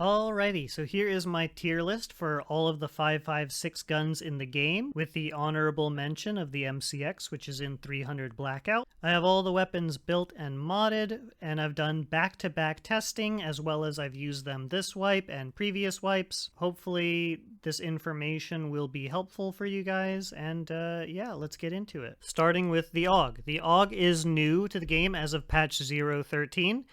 Alrighty, so here is my tier list for all of the 5.56 guns in the game, with the honorable mention of the MCX, which is in 300 Blackout. I have all the weapons built and modded, and I've done back-to-back testing, as well as I've used them this wipe and previous wipes. Hopefully this information will be helpful for you guys, and yeah, let's get into it. Starting with the AUG. The AUG is new to the game as of patch 0.13.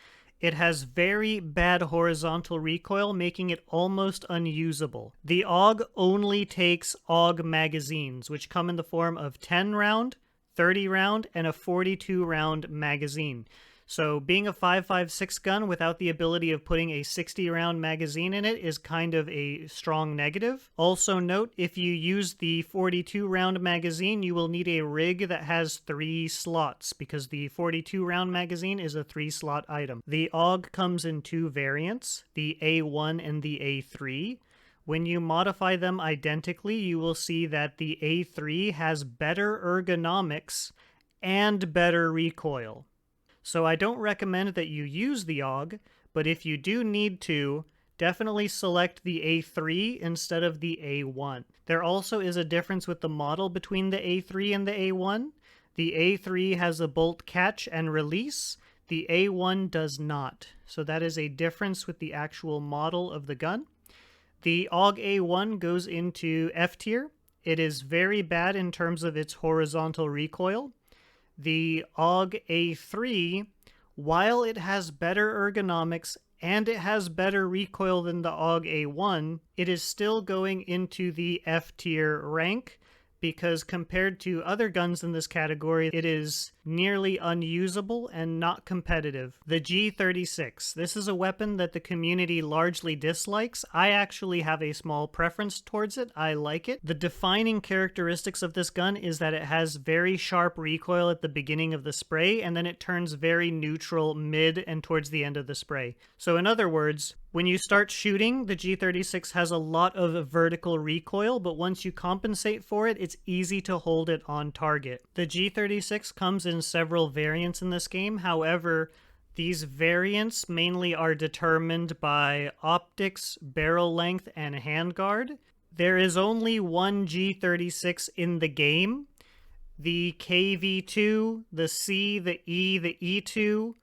It has very bad horizontal recoil, making it almost unusable. The AUG only takes AUG magazines, which come in the form of 10 round, 30 round, and a 42 round magazine. So being a 5.56 gun without the ability of putting a 60 round magazine in it is kind of a strong negative. Also note, if you use the 42 round magazine, you will need a rig that has 3 slots because the 42 round magazine is a 3-slot item. The AUG comes in 2 variants, the A1 and the A3. When you modify them identically, you will see that the A3 has better ergonomics and better recoil. So I don't recommend that you use the AUG, but if you do need to, definitely select the A3 instead of the A1. There also is a difference with the model between the A3 and the A1. The A3 has a bolt catch and release. The A1 does not. So that is a difference with the actual model of the gun. The AUG A1 goes into F tier. It is very bad in terms of its horizontal recoil. The AUG A3, while it has better ergonomics and it has better recoil than the AUG A1, it is still going into the F tier rank because compared to other guns in this category, it is nearly unusable and not competitive. The G36. This is a weapon that the community largely dislikes. I actually have a small preference towards it. I like it. The defining characteristics of this gun is that it has very sharp recoil at the beginning of the spray, and then it turns very neutral mid and towards the end of the spray. So in other words, when you start shooting, the G36 has a lot of vertical recoil, but once you compensate for it, it's easy to hold it on target. The G36 comes in several variants in this game. However, these variants mainly are determined by optics, barrel length, and handguard. There is only one G36 in the game. The KV2, the C, the E2,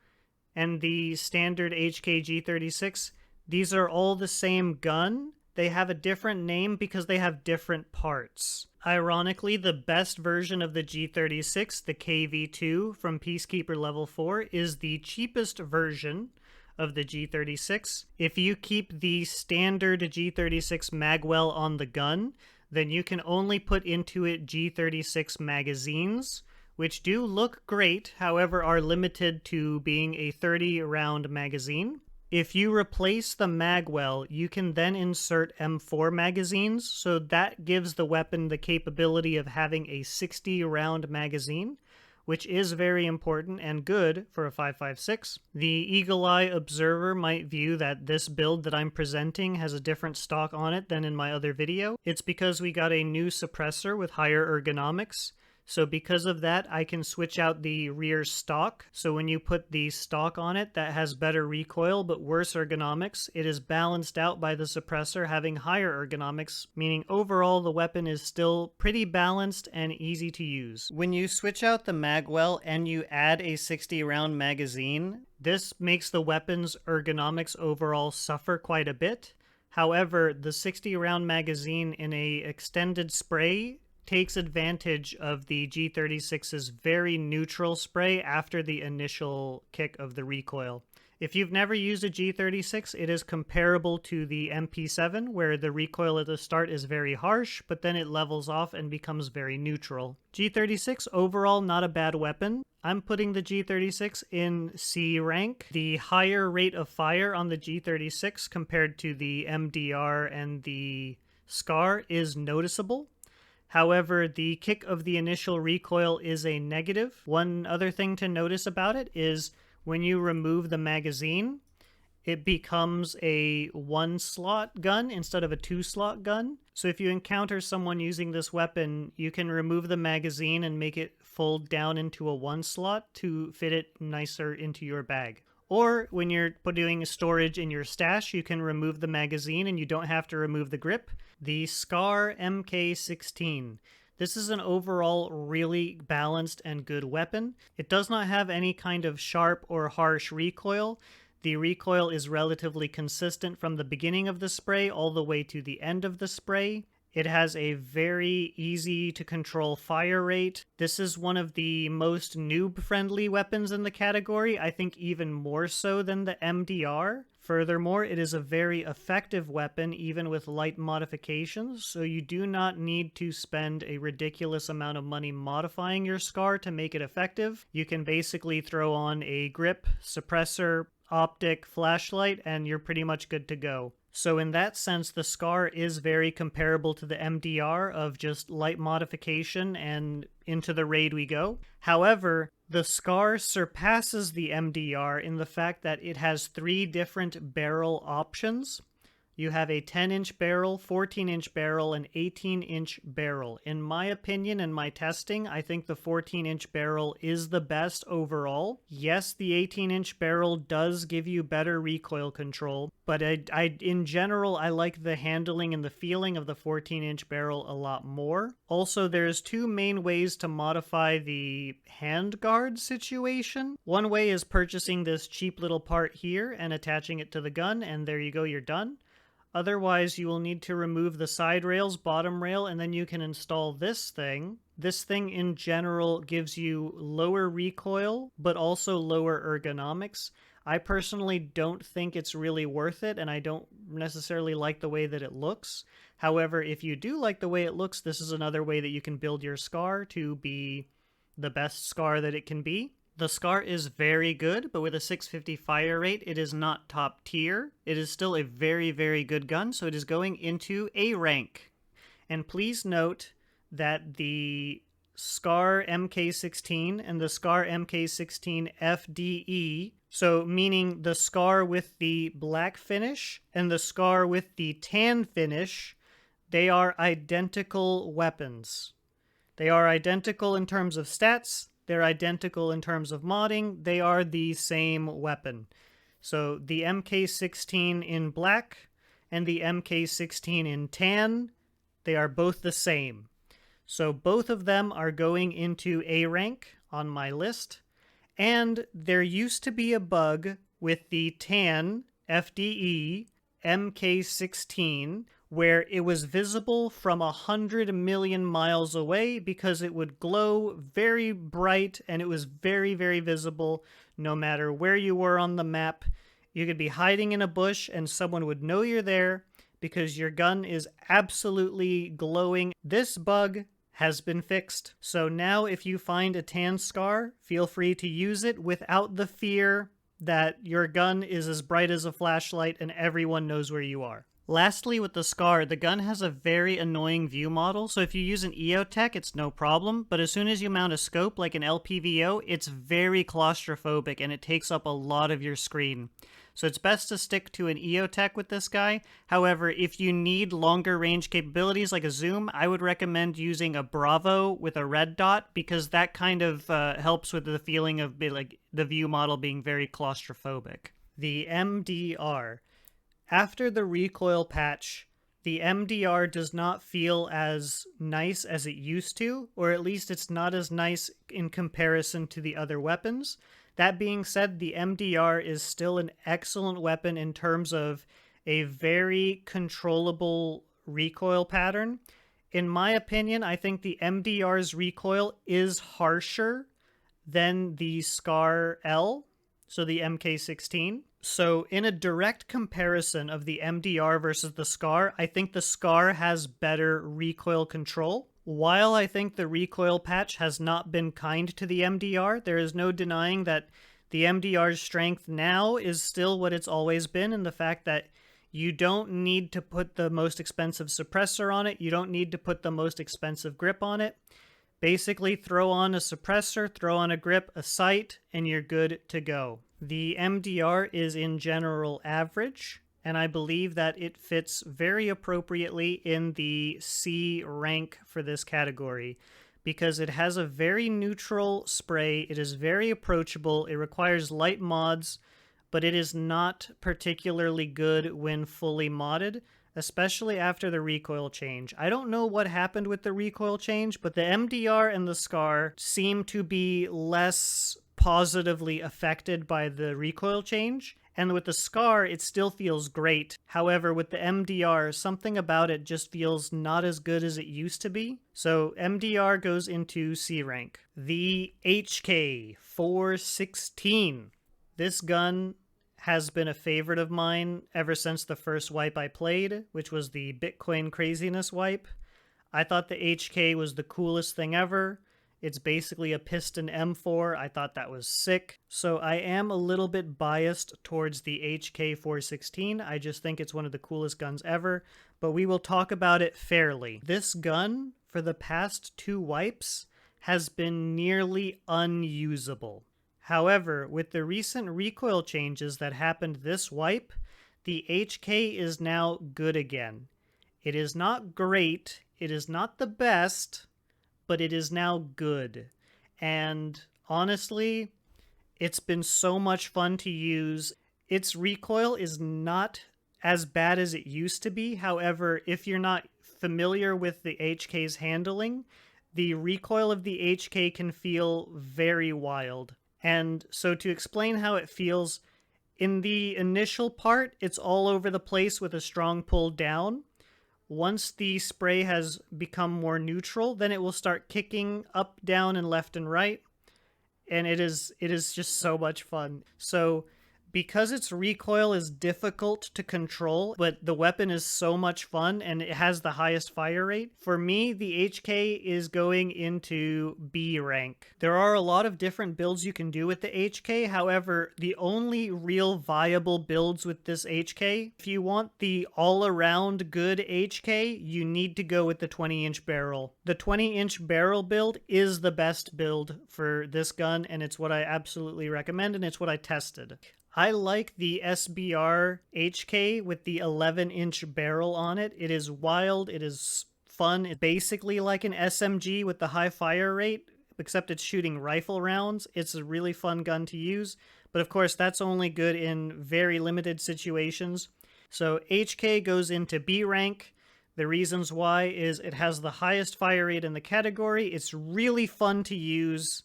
and the standard HK G36, these are all the same gun. They have a different name because they have different parts. Ironically, the best version of the G36, the KV2 from Peacekeeper Level 4, is the cheapest version of the G36. If you keep the standard G36 magwell on the gun, then you can only put into it G36 magazines, which do look great, however are limited to being a 30-round magazine. If you replace the magwell, you can then insert M4 magazines, so that gives the weapon the capability of having a 60-round magazine, which is very important and good for a 5.56. The Eagle Eye observer might view that this build that I'm presenting has a different stock on it than in my other video. It's because we got a new suppressor with higher ergonomics. So because of that, I can switch out the rear stock. So when you put the stock on it that has better recoil but worse ergonomics, it is balanced out by the suppressor having higher ergonomics, meaning overall the weapon is still pretty balanced and easy to use. When you switch out the magwell and you add a 60-round magazine, this makes the weapon's ergonomics overall suffer quite a bit. However, the 60-round magazine in a extended spray takes advantage of the G36's very neutral spray after the initial kick of the recoil. If you've never used a G36, it is comparable to the MP7, where the recoil at the start is very harsh, but then it levels off and becomes very neutral. G36, overall, not a bad weapon. I'm putting the G36 in C rank. The higher rate of fire on the G36 compared to the MDR and the SCAR is noticeable. However, the kick of the initial recoil is a negative. One other thing to notice about it is when you remove the magazine, it becomes a 1-slot gun instead of a 2-slot gun. So if you encounter someone using this weapon, you can remove the magazine and make it fold down into a 1-slot to fit it nicer into your bag. Or when you're doing storage in your stash, you can remove the magazine and you don't have to remove the grip. The SCAR MK16. This is an overall really balanced and good weapon. It does not have any kind of sharp or harsh recoil. The recoil is relatively consistent from the beginning of the spray all the way to the end of the spray. It has a very easy to control fire rate. This is one of the most noob-friendly weapons in the category, I think even more so than the MDR. Furthermore, it is a very effective weapon even with light modifications, so you do not need to spend a ridiculous amount of money modifying your SCAR to make it effective. You can basically throw on a grip, suppressor, optic, flashlight, and you're pretty much good to go. So in that sense, the SCAR is very comparable to the MDR of just light modification and into the raid we go. However, the SCAR surpasses the MDR in the fact that it has 3 different barrel options. You have a 10-inch barrel, 14-inch barrel, and 18-inch barrel. In my opinion and my testing, I think the 14-inch barrel is the best overall. Yes, the 18-inch barrel does give you better recoil control, but in general, I like the handling and the feeling of the 14-inch barrel a lot more. Also, there's 2 main ways to modify the handguard situation. One way is purchasing this cheap little part here and attaching it to the gun, and there you go, you're done. Otherwise, you will need to remove the side rails, bottom rail, and then you can install this thing. This thing in general gives you lower recoil, but also lower ergonomics. I personally don't think it's really worth it, and I don't necessarily like the way that it looks. However, if you do like the way it looks, this is another way that you can build your SCAR to be the best SCAR that it can be. The SCAR is very good, but with a 650 fire rate, it is not top tier. It is still a very, very good gun, so it is going into A rank. And please note that the SCAR MK16 and the SCAR MK16 FDE, so meaning the SCAR with the black finish and the SCAR with the tan finish, they are identical weapons. They are identical in terms of stats. They're identical in terms of modding. They are the same weapon. So the MK16 in black and the MK16 in tan, they are both the same. So both of them are going into A rank on my list. And there used to be a bug with the tan FDE MK16 where it was visible from 100 million miles away because it would glow very bright and it was very, very visible no matter where you were on the map. You could be hiding in a bush and someone would know you're there because your gun is absolutely glowing. This bug has been fixed. So now if you find a tan SCAR, feel free to use it without the fear that your gun is as bright as a flashlight and everyone knows where you are. Lastly, with the SCAR, the gun has a very annoying view model, so if you use an EOTech, it's no problem, but as soon as you mount a scope like an LPVO, it's very claustrophobic and it takes up a lot of your screen. So it's best to stick to an EOTech with this guy. However, if you need longer range capabilities like a zoom, I would recommend using a Bravo with a red dot because that kind of helps with the feeling of like the view model being very claustrophobic. The MDR. After the recoil patch, the MDR does not feel as nice as it used to, or at least it's not as nice in comparison to the other weapons. That being said, the MDR is still an excellent weapon in terms of a very controllable recoil pattern. In my opinion, I think the MDR's recoil is harsher than the SCAR L, so the MK16. So in a direct comparison of the MDR versus the SCAR, I think the SCAR has better recoil control. While I think the recoil patch has not been kind to the MDR, there is no denying that the MDR's strength now is still what it's always been in the fact that you don't need to put the most expensive suppressor on it, you don't need to put the most expensive grip on it. Basically, throw on a suppressor, throw on a grip, a sight, and you're good to go. The MDR is in general average, and I believe that it fits very appropriately in the C rank for this category because it has a very neutral spray, it is very approachable, it requires light mods, but it is not particularly good when fully modded, especially after the recoil change. I don't know what happened with the recoil change, but the MDR and the SCAR seem to be less positively affected by the recoil change. And with the SCAR, it still feels great. However, with the MDR, something about it just feels not as good as it used to be. So MDR goes into C rank. The HK 416. This gun has been a favorite of mine ever since the first wipe I played, which was the Bitcoin Craziness wipe. I thought the HK was the coolest thing ever. It's basically a piston M4. I thought that was sick. So I am a little bit biased towards the HK 416. I just think it's one of the coolest guns ever, but we will talk about it fairly. This gun, for the past 2 wipes, has been nearly unusable. However, with the recent recoil changes that happened this wipe, the HK is now good again. It is not great, it is not the best, but it is now good. And honestly, it's been so much fun to use. Its recoil is not as bad as it used to be. However, if you're not familiar with the HK's handling, the recoil of the HK can feel very wild. And so to explain how it feels, in the initial part, it's all over the place with a strong pull down. Once the spray has become more neutral, then it will start kicking up, down, and left and right. And it is just so much fun. So because its recoil is difficult to control, but the weapon is so much fun and it has the highest fire rate, for me, the HK is going into B rank. There are a lot of different builds you can do with the HK. However, the only real viable builds with this HK, if you want the all-around good HK, you need to go with the 20-inch barrel. The 20-inch barrel build is the best build for this gun, and it's what I absolutely recommend, and it's what I tested. I like the SBR HK with the 11-inch barrel on it. It is wild, it is fun. It's basically like an SMG with the high fire rate, except it's shooting rifle rounds. It's a really fun gun to use, but of course that's only good in very limited situations. So HK goes into B rank. The reasons why is it has the highest fire rate in the category. It's really fun to use,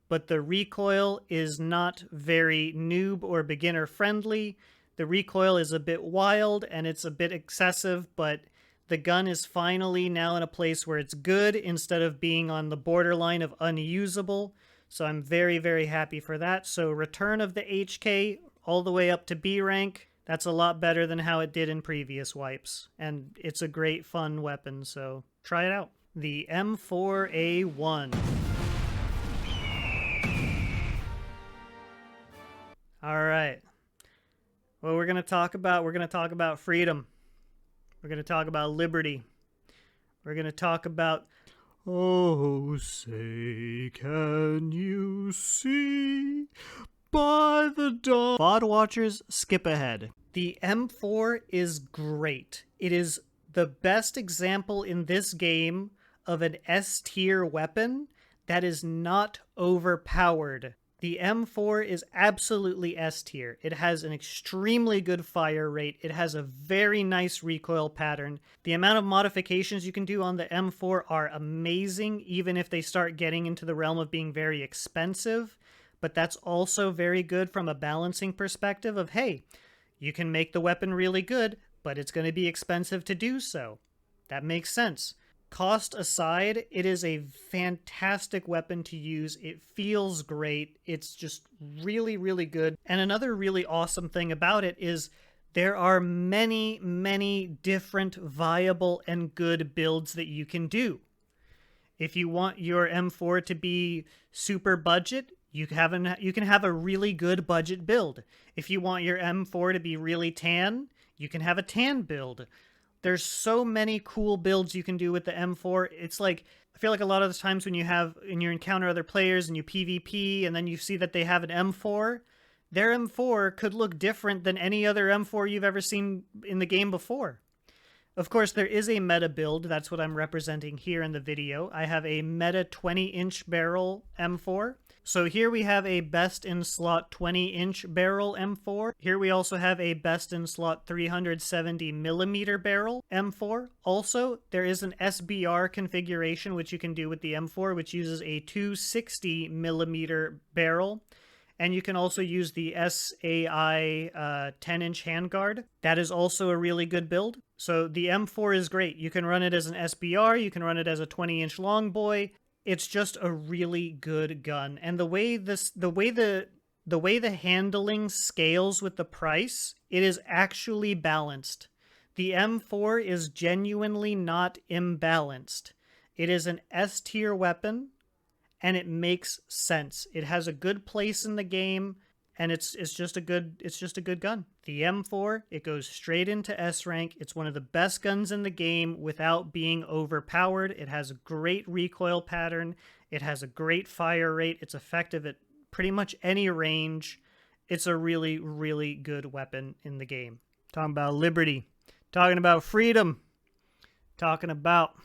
but the recoil is not very noob or beginner friendly. The recoil is a bit wild and it's a bit excessive, but the gun is finally now in a place where it's good instead of being on the borderline of unusable. So I'm very, very happy for that. So return of the HK all the way up to B rank. That's a lot better than how it did in previous wipes. And it's a great fun weapon, so try it out. The M4A1. All right. Well, we're going to talk about freedom. We're going to talk about liberty. We're going to talk about, oh, say, can you see by the dawn? VOD watchers, skip ahead. The M4 is great. It is the best example in this game of an S-tier weapon that is not overpowered. The M4 is absolutely S-tier. It has an extremely good fire rate. It has a very nice recoil pattern. The amount of modifications you can do on the M4 are amazing, even if they start getting into the realm of being very expensive. But that's also very good from a balancing perspective of, hey, you can make the weapon really good, but it's going to be expensive to do so. That makes sense. Cost aside, it is a fantastic weapon to use. It feels great. It's just really, really good. And another really awesome thing about it is there are many, many different viable and good builds that you can do. If you want your M4 to be super budget, you can have a really good budget build. If you want your M4 to be really tan, you can have a tan build. There's so many cool builds you can do with the M4. It's like, I feel like a lot of the times when you encounter other players and you PvP and then you see that they have an M4, their M4 could look different than any other M4 you've ever seen in the game before. Of course, there is a meta build. That's what I'm representing here in the video. I have a meta 20-inch barrel M4. So here we have a best-in-slot 20-inch barrel M4. Here we also have a best-in-slot 370mm barrel M4. Also, there is an SBR configuration which you can do with the M4, which uses a 260mm barrel. And you can also use the SAI 10-inch handguard. That is also a really good build. So the M4 is great. You can run it as an SBR, you can run it as a 20-inch longboy. It's just a really good gun. And the way the handling scales with the price, it is actually balanced. The M4 is genuinely not imbalanced. It is an S tier weapon, and it makes sense. It has a good place in the game, and it's just a good gun. The M4, it goes straight into S rank. It's one of the best guns in the game without being overpowered. It has a great recoil pattern. It has a great fire rate. It's effective at pretty much any range. It's a really, really good weapon in the game. Talking about liberty. Talking about freedom. Talking about...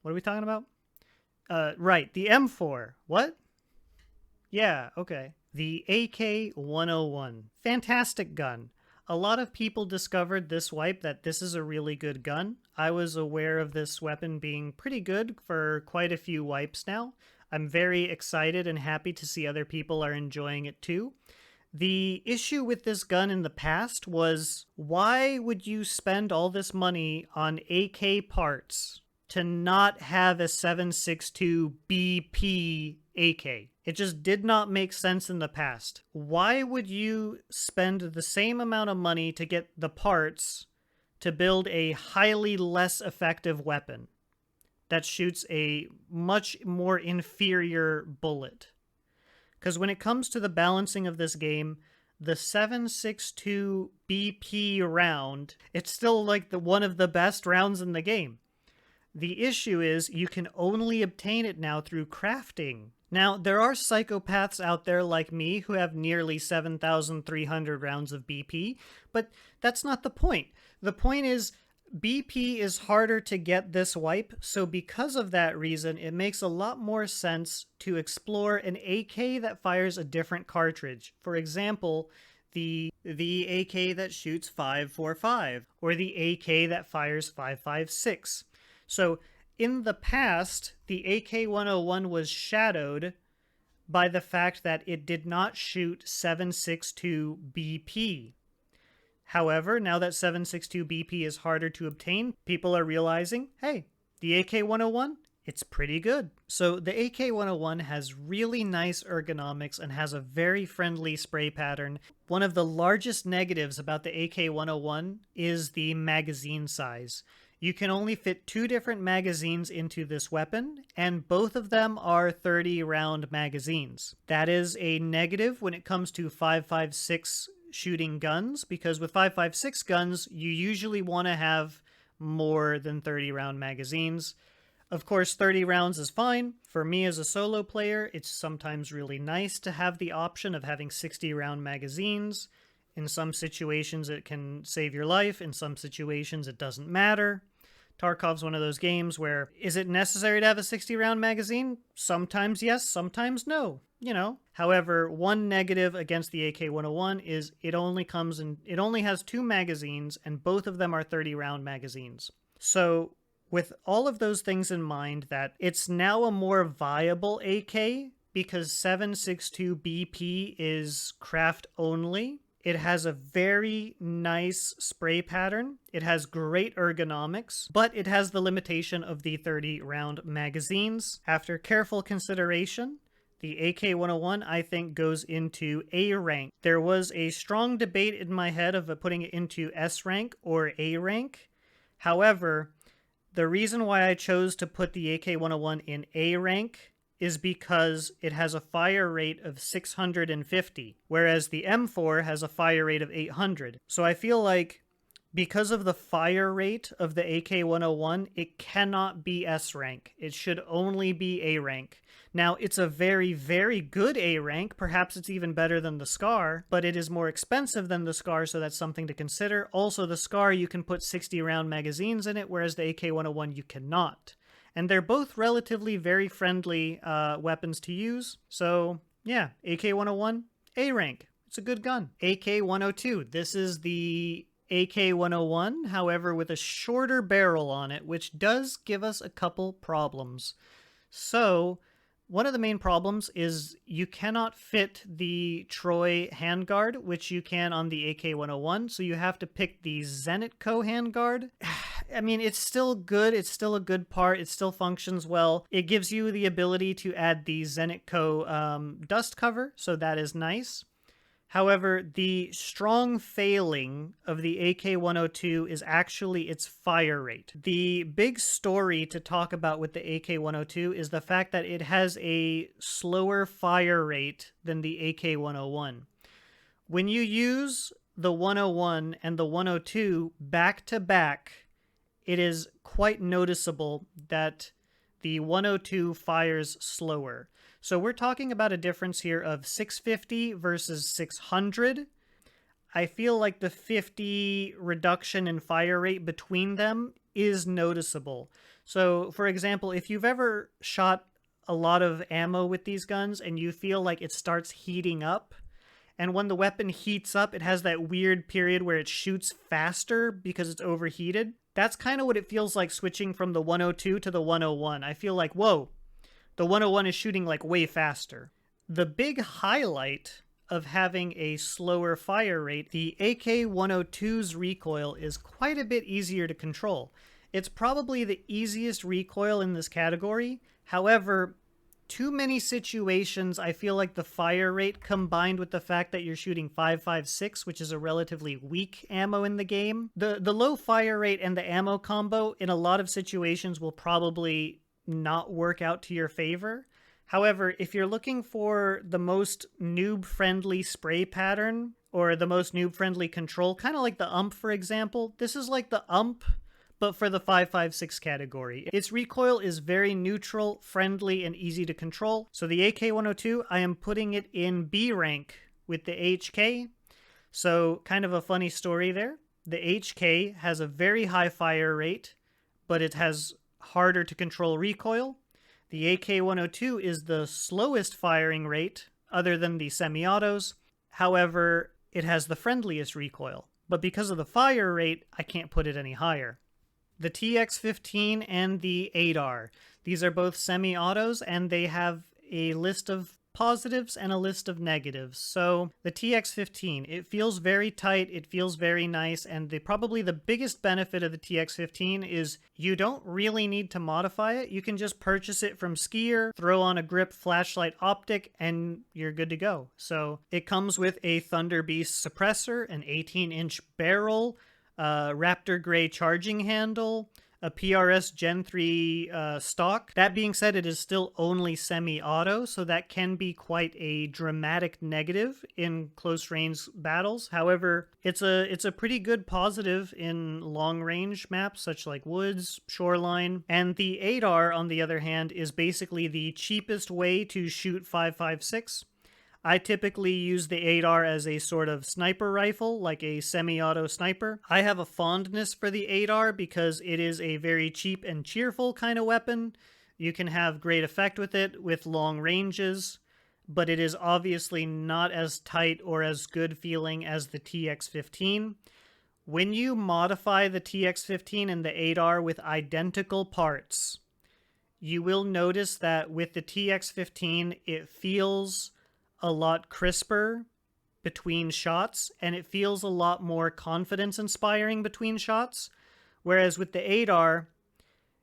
What are we talking about? Right, the M4. What? Yeah, okay. The AK-101. Fantastic gun. A lot of people discovered this wipe that this is a really good gun. I was aware of this weapon being pretty good for quite a few wipes now. I'm very excited and happy to see other people are enjoying it too. The issue with this gun in the past was, why would you spend all this money on AK parts to not have a 7.62 BP AK? It just did not make sense in the past. Why would you spend the same amount of money to get the parts to build a highly less effective weapon that shoots a much more inferior bullet? Because when it comes to the balancing of this game, the 7.62 BP round, it's still like one of the best rounds in the game. The issue is you can only obtain it now through crafting. Now, there are psychopaths out there like me who have nearly 7,300 rounds of BP, but that's not the point. The point is, BP is harder to get this wipe, so because of that reason, it makes a lot more sense to explore an AK that fires a different cartridge. For example, the AK that shoots 5.45, or the AK that fires 5.56. So, in the past, the AK-101 was shadowed by the fact that it did not shoot 7.62 BP. However, now that 7.62 BP is harder to obtain, people are realizing, hey, the AK-101, it's pretty good. So the AK-101 has really nice ergonomics and has a very friendly spray pattern. One of the largest negatives about the AK-101 is the magazine size. You can only fit 2 different magazines into this weapon, and both of them are 30-round magazines. That is a negative when it comes to 5.56 shooting guns, because with 5.56 guns, you usually want to have more than 30-round magazines. Of course, 30 rounds is fine. For me as a solo player, it's sometimes really nice to have the option of having 60-round magazines. In some situations, it can save your life. In some situations, it doesn't matter. Tarkov's one of those games where, is it necessary to have a 60-round magazine? Sometimes yes, sometimes no. You know. However, one negative against the AK-101 is it only has 2 magazines, and both of them are 30-round magazines. So, with all of those things in mind, that it's now a more viable AK because 7.62 BP is craft only. It has a very nice spray pattern. It has great ergonomics, but it has the limitation of the 30-round magazines. After careful consideration, the AK-101, I think, goes into A rank. There was a strong debate in my head of putting it into S rank or A rank. However, the reason why I chose to put the AK-101 in A rank is because it has a fire rate of 650, whereas the M4 has a fire rate of 800. So I feel like because of the fire rate of the AK-101, it cannot be S rank. It should only be A rank. Now, it's a very, very good A rank. Perhaps it's even better than the SCAR, but it is more expensive than the SCAR, so that's something to consider. Also, the SCAR, you can put 60-round magazines in it, whereas the AK-101, you cannot. and they're both relatively very friendly weapons to use. So yeah, AK-101, A rank. It's a good gun. AK-102. This is the AK-101, however, with a shorter barrel on it, which does give us a couple problems. So one of the main problems is you cannot fit the Troy handguard, which you can on the AK-101, so you have to pick the Zenitco handguard. I mean, it's still good. It's still a good part. It still functions well. It gives you the ability to add the Zenitco dust cover, so that is nice. However, the strong failing of the AK-102 is actually its fire rate. The big story to talk about with the AK-102 is the fact that it has a slower fire rate than the AK-101. When you use the 101 and the 102 back to back, it is quite noticeable that the 102 fires slower. So we're talking about a difference here of 650 versus 600. I feel like the 50 reduction in fire rate between them is noticeable. So, for example, if you've ever shot a lot of ammo with these guns and you feel like it starts heating up, and when the weapon heats up, it has that weird period where it shoots faster because it's overheated. That's kind of what it feels like switching from the 102 to the 101. I feel like, whoa, the 101 is shooting like way faster. The big highlight of having a slower fire rate, the AK-102's recoil is quite a bit easier to control. It's probably the easiest recoil in this category. However, too many situations, I feel like the fire rate combined with the fact that you're shooting 5.56, which is a relatively weak ammo in the game. The low fire rate and the ammo combo in a lot of situations will probably not work out to your favor. However, if you're looking for the most noob-friendly spray pattern or the most noob-friendly control, kind of like the UMP, for example, this is like the UMP, but for the 5.56 category. Its recoil is very neutral, friendly, and easy to control. So the AK-102, I am putting it in B rank with the HK. So kind of a funny story there. The HK has a very high fire rate, but it has harder to control recoil. The AK-102 is the slowest firing rate, other than the semi-autos. However, it has the friendliest recoil. But because of the fire rate, I can't put it any higher. The TX-15 and the ADAR. These are both semi-autos, and they have a list of positives and a list of negatives. So the TX-15, it feels very tight, it feels very nice, and probably the biggest benefit of the TX-15 is you don't really need to modify it. You can just purchase it from Skier, throw on a grip flashlight optic, and you're good to go. So it comes with a Thunder Beast suppressor, an 18-inch barrel, Raptor Gray charging handle, a PRS Gen 3 stock. That being said, it is still only semi-auto, so that can be quite a dramatic negative in close-range battles. However, it's a pretty good positive in long-range maps, such like woods, shoreline. And the ADAR, on the other hand, is basically the cheapest way to shoot 5.56. I typically use the ADAR as a sort of sniper rifle, like a semi-auto sniper. I have a fondness for the ADAR because it is a very cheap and cheerful kind of weapon. You can have great effect with it with long ranges, but it is obviously not as tight or as good feeling as the TX-15. When you modify the TX-15 and the ADAR with identical parts, you will notice that with the TX-15, it feels a lot crisper between shots, and it feels a lot more confidence-inspiring between shots. Whereas with the ADAR,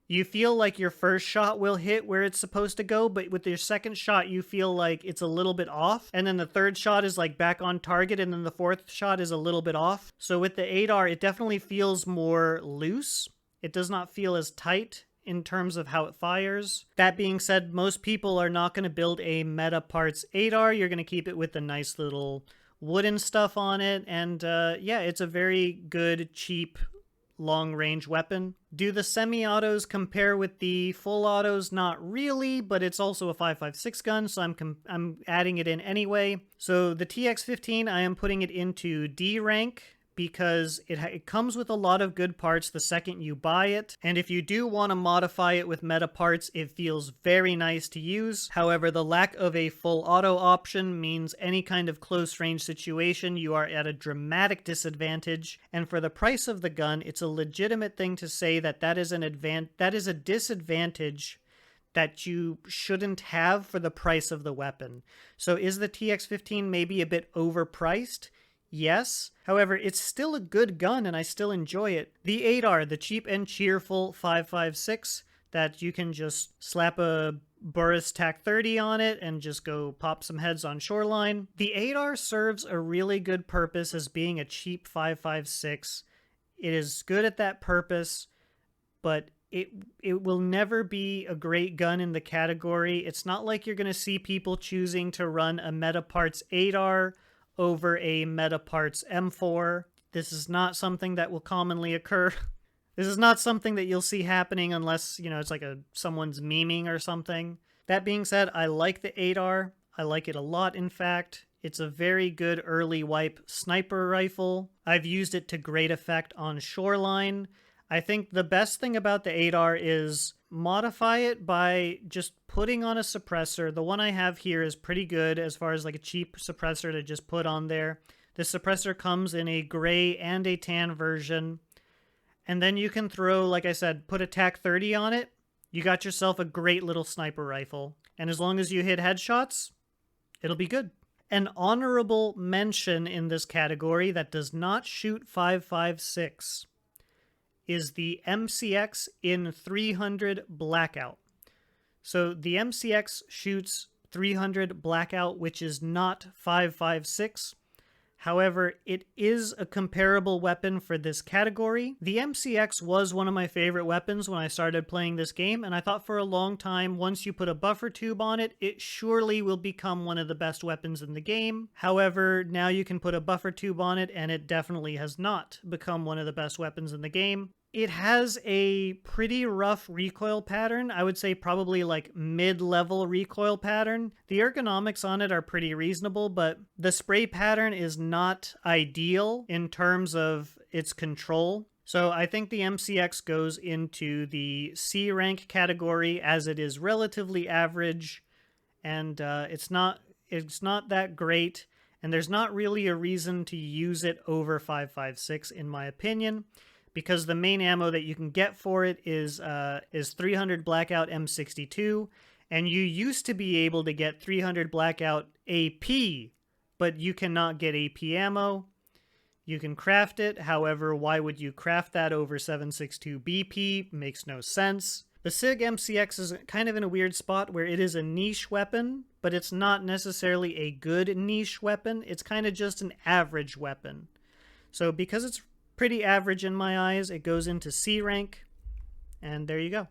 you feel like your first shot will hit where it's supposed to go, but with your second shot, you feel like it's a little bit off. And then the third shot is like back on target, and then the fourth shot is a little bit off. So with the ADAR, it definitely feels more loose. It does not feel as tight in terms of how it fires. That being said, most people are not going to build a meta parts ADAR. You're going to keep it with the nice little wooden stuff on it. And yeah, it's a very good, cheap, long-range weapon. Do the semi-autos compare with the full autos? Not really, but it's also a 5.56 gun, so I'm adding it in anyway. So the TX-15, I am putting it into D rank because it comes with a lot of good parts the second you buy it, and if you do want to modify it with meta parts, it feels very nice to use. However, the lack of a full auto option means any kind of close range situation you are at a dramatic disadvantage, and for the price of the gun, it's a legitimate thing to say that that is a disadvantage that you shouldn't have for the price of the weapon. So is the TX-15 maybe a bit overpriced? Yes. However, it's still a good gun and I still enjoy it. The ADAR, the cheap and cheerful 5.56 that you can just slap a Burris TAC-30 on it and just go pop some heads on shoreline. The ADAR serves a really good purpose as being a cheap 5.56. It is good at that purpose, but it will never be a great gun in the category. It's not like you're going to see people choosing to run a Meta Parts ADAR over a Meta Parts M4. This is not something that will commonly occur. This is not something that you'll see happening unless, you know, it's like someone's memeing or something. That being said, I like the ADAR. I like it a lot, in fact. It's a very good early wipe sniper rifle. I've used it to great effect on shoreline. I think the best thing about the ADAR is modify it by just putting on a suppressor. The one I have here is pretty good as far as like a cheap suppressor to just put on there. The suppressor comes in a gray and a tan version. And then you can throw, like I said, put a TAC-30 on it. You got yourself a great little sniper rifle. And as long as you hit headshots, it'll be good. An honorable mention in this category that does not shoot 5.56 is the MCX in 300 Blackout. So the MCX shoots 300 Blackout, which is not 5.56. However, it is a comparable weapon for this category. The MCX was one of my favorite weapons when I started playing this game, and I thought for a long time, once you put a buffer tube on it, it surely will become one of the best weapons in the game. However, now you can put a buffer tube on it, and it definitely has not become one of the best weapons in the game. It has a pretty rough recoil pattern. I would say probably like mid-level recoil pattern. The ergonomics on it are pretty reasonable, but the spray pattern is not ideal in terms of its control. So I think the MCX goes into the C rank category as it is relatively average, and it's not that great, and there's not really a reason to use it over 5.56 in my opinion, because the main ammo that you can get for it is 300 Blackout M62, and you used to be able to get 300 Blackout AP, but you cannot get AP ammo. You can craft it, however, why would you craft that over 7.62 BP? Makes no sense. The SIG MCX is kind of in a weird spot where it is a niche weapon, but it's not necessarily a good niche weapon. It's kind of just an average weapon. So because it's pretty average in my eyes, it goes into C rank, and there you go.